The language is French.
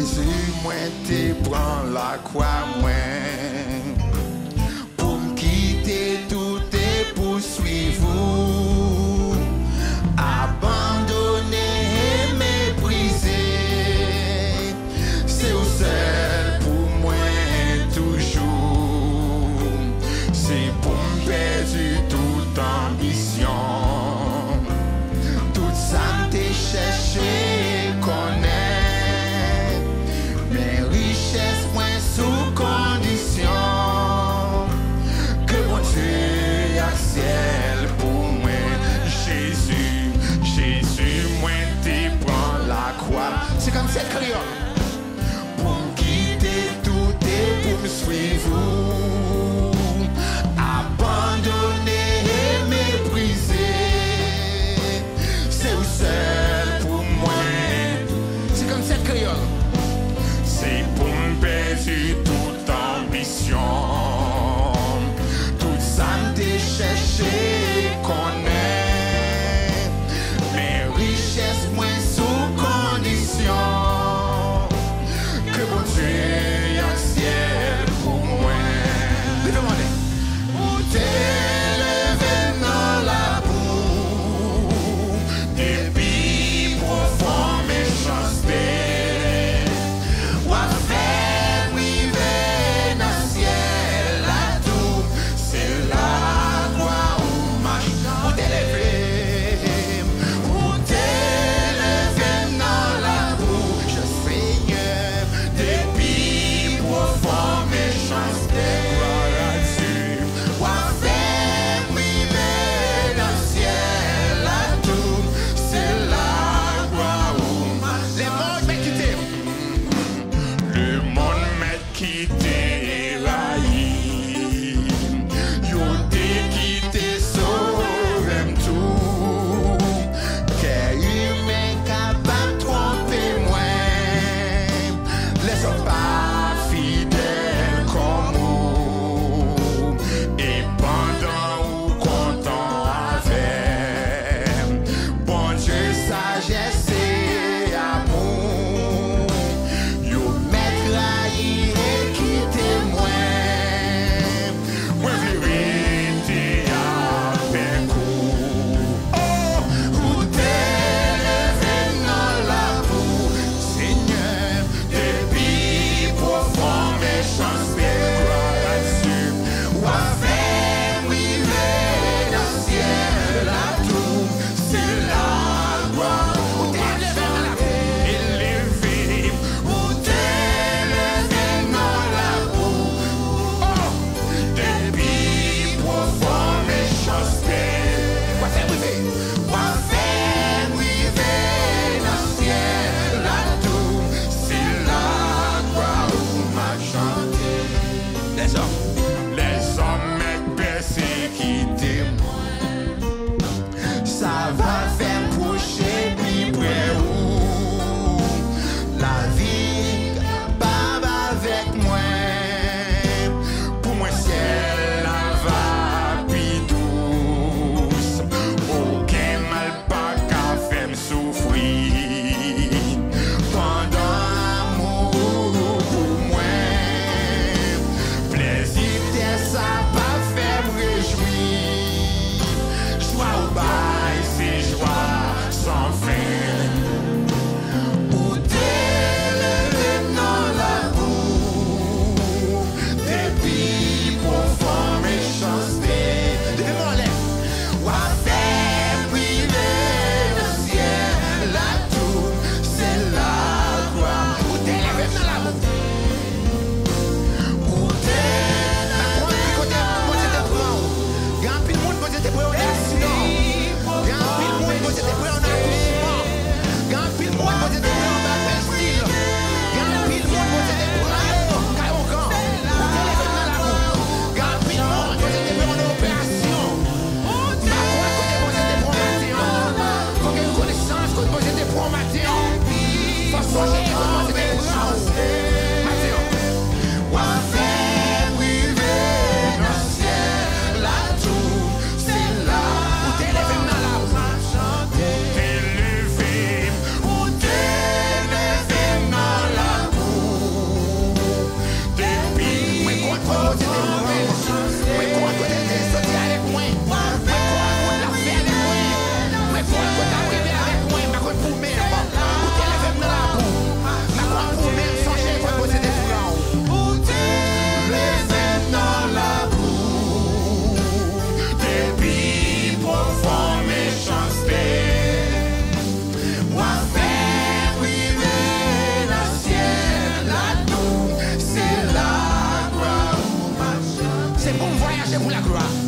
Jésus, moi, te prends la croix, moi. Pour me quitter tout et poursuivre vous. Abandonner et mépriser. C'est au seul pour moi toujours. C'est pour me perdre toute ambition. Toute ça t'es cherché connaître. Mes richesses moins sous condition. Que mon Dieu a ciel pour moi. Jésus, Jésus, moi t'es prends la croix. C'est comme cette créole. Pour me quitter tout et pour me suivre. Abandonner et mépriser. C'est où seul pour moi. C'est comme cette créole. C'est pour me perdre toute ambition. Toute ça t'es cherché connaître. Mes richesses moins sous condition. Que mon Dieu a ciel pour moi. Me demandez. Où t'es levé dans la boue. Depuis profond méchanceté. Ou a fait privé croix.